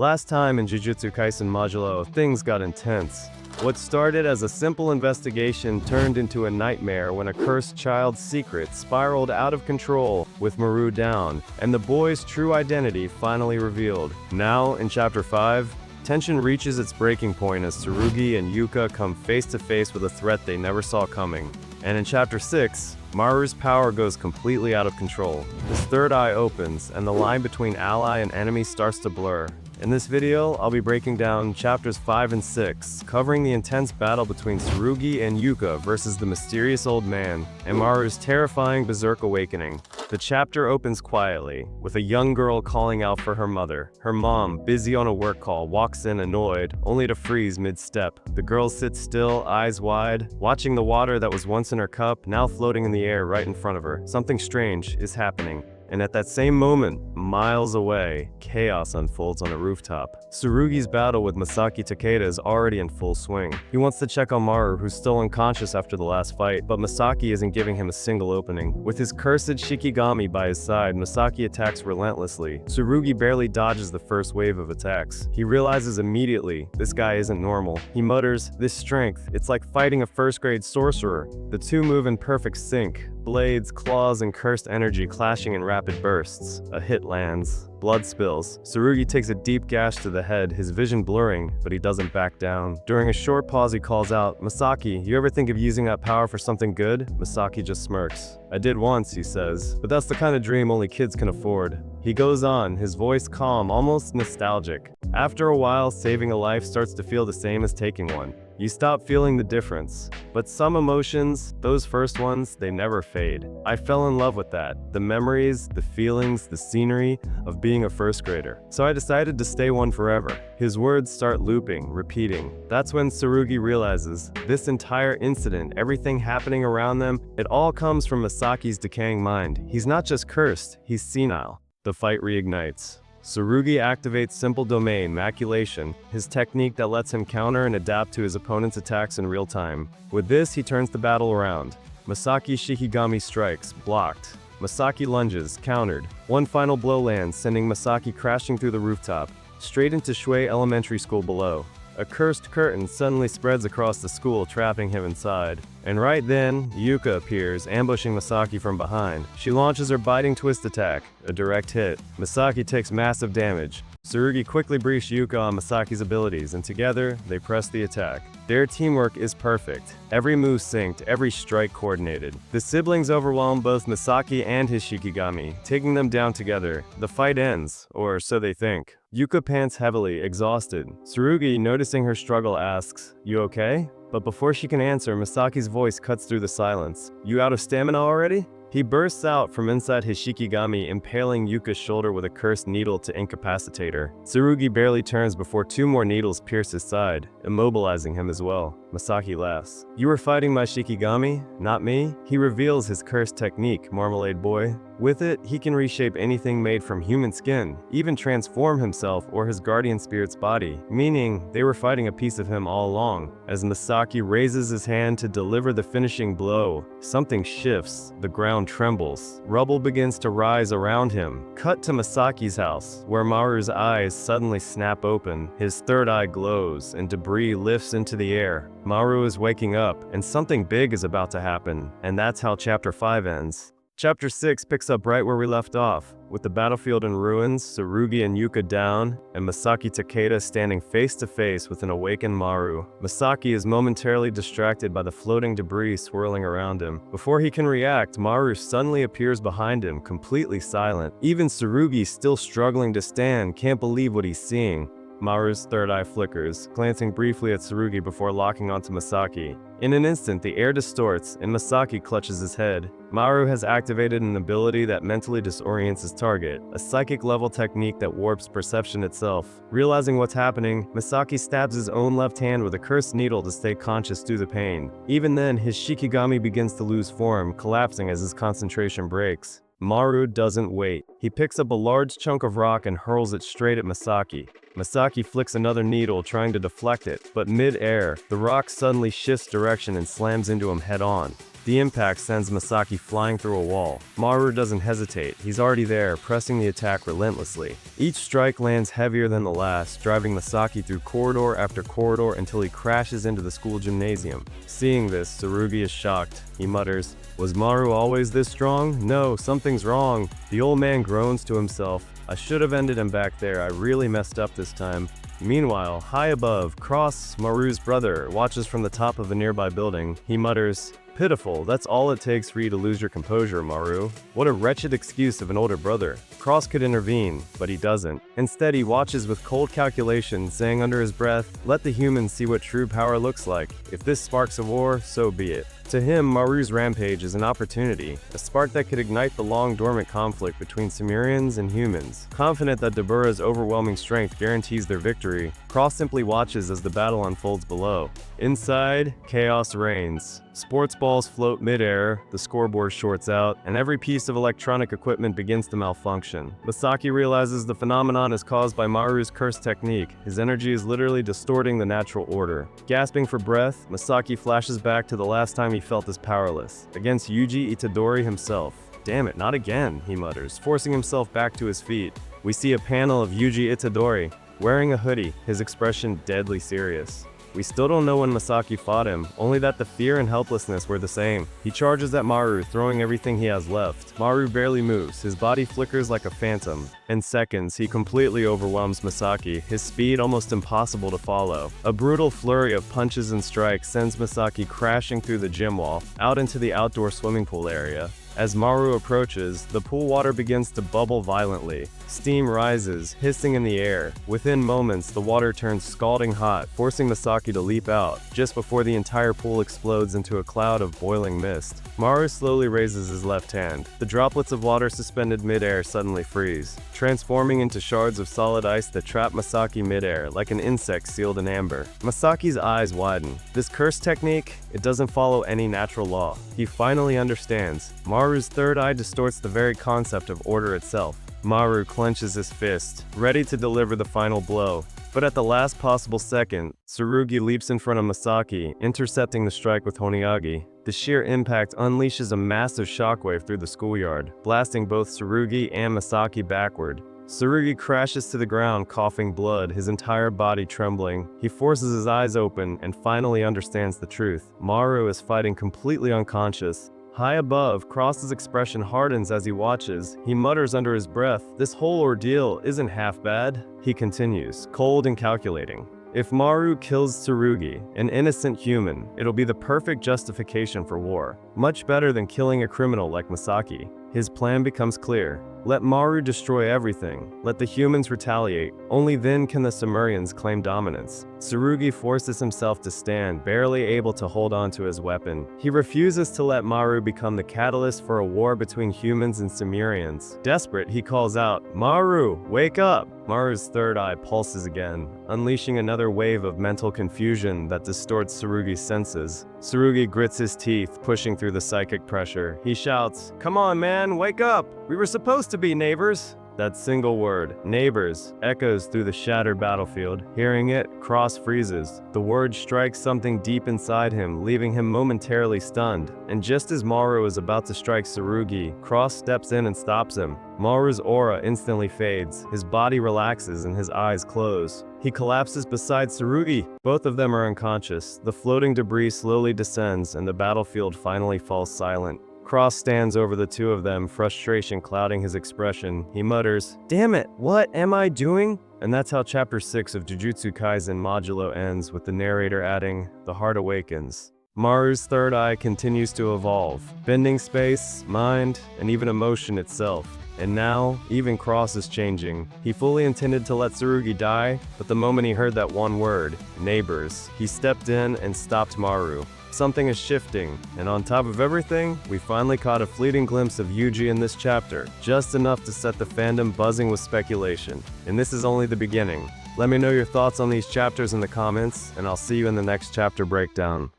Last time in Jujutsu Kaisen Modulo, things got intense. What started as a simple investigation turned into a nightmare when a cursed child's secret spiraled out of control with Maru down, and the boy's true identity finally revealed. Now, in Chapter 5, tension reaches its breaking point as Tsurugi and Yuuka come face to face with a threat they never saw coming. And in Chapter 6, Maru's power goes completely out of control. His third eye opens, and the line between ally and enemy starts to blur. In this video, I'll be breaking down Chapters 5 and 6, covering the intense battle between Tsurugi and Yuuka versus the mysterious old man, and Maru's terrifying berserk awakening. The chapter opens quietly, with a young girl calling out for her mother. Her mom, busy on a work call, walks in annoyed, only to freeze mid-step. The girl sits still, eyes wide, watching the water that was once in her cup, now floating in the air right in front of her. Something strange is happening. And at that same moment, miles away, chaos unfolds on a rooftop. Tsurugi's battle with Masaki Takeda is already in full swing. He wants to check on Maru, who's still unconscious after the last fight, but Masaki isn't giving him a single opening. With his cursed Shikigami by his side, Masaki attacks relentlessly. Tsurugi barely dodges the first wave of attacks. He realizes immediately, this guy isn't normal. He mutters, "This strength, it's like fighting a first-grade sorcerer." The two move in perfect sync. Blades, claws, and cursed energy clashing in rapid bursts. A hit lands. Blood spills. Tsurugi takes a deep gash to the head, his vision blurring, but he doesn't back down. During a short pause, he calls out, "Masaki, you ever think of using that power for something good?" Masaki just smirks. "I did once," he says, "but that's the kind of dream only kids can afford." He goes on, his voice calm, almost nostalgic. "After a while, saving a life starts to feel the same as taking one. You stop feeling the difference. But some emotions, those first ones, they never fade. I fell in love with that. The memories, the feelings, the scenery of being a first grader. So I decided to stay one forever." His words start looping, repeating. That's when Tsurugi realizes, this entire incident, everything happening around them, it all comes from Masaki's decaying mind. He's not just cursed, he's senile. The fight reignites. Tsurugi activates Simple Domain, Maculation, his technique that lets him counter and adapt to his opponent's attacks in real time. With this, he turns the battle around. Masaki's Shikigami strikes, blocked. Masaki lunges, countered. One final blow lands, sending Masaki crashing through the rooftop, straight into Shui Elementary School below. A cursed curtain suddenly spreads across the school, trapping him inside. And right then, Yuuka appears, ambushing Masaki from behind. She launches her biting twist attack, a direct hit. Masaki takes massive damage. Tsurugi quickly briefs Yuuka on Masaki's abilities, and together, they press the attack. Their teamwork is perfect. Every move synced, every strike coordinated. The siblings overwhelm both Masaki and his Shikigami, taking them down together. The fight ends, or so they think. Yuuka pants heavily, exhausted. Tsurugi, noticing her struggle, asks, "You okay?" But before she can answer, Masaki's voice cuts through the silence. "You out of stamina already?" He bursts out from inside his Shikigami, impaling Yuka's shoulder with a cursed needle to incapacitate her. Tsurugi barely turns before two more needles pierce his side, immobilizing him as well. Masaki laughs. "You were fighting my Shikigami, not me?" He reveals his cursed technique, Marmalade Boy. With it, he can reshape anything made from human skin, even transform himself or his guardian spirit's body, meaning they were fighting a piece of him all along. As Masaki raises his hand to deliver the finishing blow, something shifts, the ground trembles. Rubble begins to rise around him. Cut to Masaki's house, where Maru's eyes suddenly snap open, his third eye glows, and debris lifts into the air. Maru is waking up, and something big is about to happen, and that's how Chapter 5 ends. Chapter 6 picks up right where we left off, with the battlefield in ruins, Tsurugi and Yuuka down, and Masaki Takeda standing face to face with an awakened Maru. Masaki is momentarily distracted by the floating debris swirling around him. Before he can react, Maru suddenly appears behind him, completely silent. Even Tsurugi, still struggling to stand, can't believe what he's seeing. Maru's third eye flickers, glancing briefly at Tsurugi before locking onto Masaki. In an instant, the air distorts, and Masaki clutches his head. Maru has activated an ability that mentally disorients his target, a psychic-level technique that warps perception itself. Realizing what's happening, Masaki stabs his own left hand with a cursed needle to stay conscious through the pain. Even then, his Shikigami begins to lose form, collapsing as his concentration breaks. Maru doesn't wait. He picks up a large chunk of rock and hurls it straight at Masaki. Masaki flicks another needle trying to deflect it, but mid-air, the rock suddenly shifts direction and slams into him head-on. The impact sends Masaki flying through a wall. Maru doesn't hesitate, he's already there, pressing the attack relentlessly. Each strike lands heavier than the last, driving Masaki through corridor after corridor until he crashes into the school gymnasium. Seeing this, Tsurugi is shocked. He mutters, "Was Maru always this strong? No, something's wrong." The old man groans to himself, "I should have ended him back there, I really messed up this time." Meanwhile, high above, Cross, Maru's brother, watches from the top of a nearby building. He mutters, "Pitiful, that's all it takes for you to lose your composure, Maru." What a wretched excuse of an older brother. Cross could intervene, but he doesn't. Instead, he watches with cold calculation, saying under his breath, "Let the humans see what true power looks like. If this sparks a war, so be it." To him, Maru's rampage is an opportunity, a spark that could ignite the long-dormant conflict between Sumerians and humans. Confident that Dabura's overwhelming strength guarantees their victory, Cross simply watches as the battle unfolds below. Inside, chaos reigns. Sports balls float mid-air, the scoreboard shorts out, and every piece of electronic equipment begins to malfunction. Masaki realizes the phenomenon is caused by Maru's curse technique. His energy is literally distorting the natural order. Gasping for breath, Masaki flashes back to the last time he felt as powerless, against Yuji Itadori himself. "Damn it, not again," he mutters, forcing himself back to his feet. We see a panel of Yuji Itadori, wearing a hoodie, his expression deadly serious. We still don't know when Masaki fought him, only that the fear and helplessness were the same. He charges at Maru, throwing everything he has left. Maru barely moves, his body flickers like a phantom. In seconds, he completely overwhelms Masaki, his speed almost impossible to follow. A brutal flurry of punches and strikes sends Masaki crashing through the gym wall, out into the outdoor swimming pool area. As Maru approaches, the pool water begins to bubble violently. Steam rises, hissing in the air. Within moments, the water turns scalding hot, forcing Masaki to leap out, just before the entire pool explodes into a cloud of boiling mist. Maru slowly raises his left hand. The droplets of water suspended mid-air suddenly freeze, transforming into shards of solid ice that trap Masaki mid-air like an insect sealed in amber. Masaki's eyes widen. This curse technique, it doesn't follow any natural law. He finally understands. Maru's third eye distorts the very concept of order itself. Maru clenches his fist, ready to deliver the final blow. But at the last possible second, Tsurugi leaps in front of Masaki, intercepting the strike with Honiagi. The sheer impact unleashes a massive shockwave through the schoolyard, blasting both Tsurugi and Masaki backward. Tsurugi crashes to the ground, coughing blood, his entire body trembling. He forces his eyes open and finally understands the truth. Maru is fighting completely unconscious. High above, Cross's expression hardens as he watches. He mutters under his breath, "This whole ordeal isn't half bad." He continues, cold and calculating. If Maru kills Tsurugi, an innocent human, it'll be the perfect justification for war. Much better than killing a criminal like Masaki. His plan becomes clear. Let Maru destroy everything. Let the humans retaliate. Only then can the Sumerians claim dominance. Tsurugi forces himself to stand, barely able to hold on to his weapon. He refuses to let Maru become the catalyst for a war between humans and Sumerians. Desperate, he calls out, "Maru, wake up!" Maru's third eye pulses again, unleashing another wave of mental confusion that distorts Tsurugi's senses. Tsurugi grits his teeth, pushing through the psychic pressure. He shouts, "Come on, man, wake up! We were supposed to be neighbors!" That single word, neighbors, echoes through the shattered battlefield. Hearing it, Cross freezes. The word strikes something deep inside him, leaving him momentarily stunned. And just as Maru is about to strike Tsurugi, Cross steps in and stops him. Maru's aura instantly fades, his body relaxes and his eyes close. He collapses beside Tsurugi. Both of them are unconscious. The floating debris slowly descends and the battlefield finally falls silent. Cross stands over the two of them, frustration clouding his expression. He mutters, "Damn it, what am I doing?" And that's how Chapter 6 of Jujutsu Kaisen Modulo ends, with the narrator adding, "The heart awakens." Maru's third eye continues to evolve, bending space, mind, and even emotion itself. And now, even Cross is changing. He fully intended to let Tsurugi die, but the moment he heard that one word, neighbors, he stepped in and stopped Maru. Something is shifting, and on top of everything, we finally caught a fleeting glimpse of Yuji in this chapter, just enough to set the fandom buzzing with speculation. And this is only the beginning. Let me know your thoughts on these chapters in the comments, and I'll see you in the next chapter breakdown.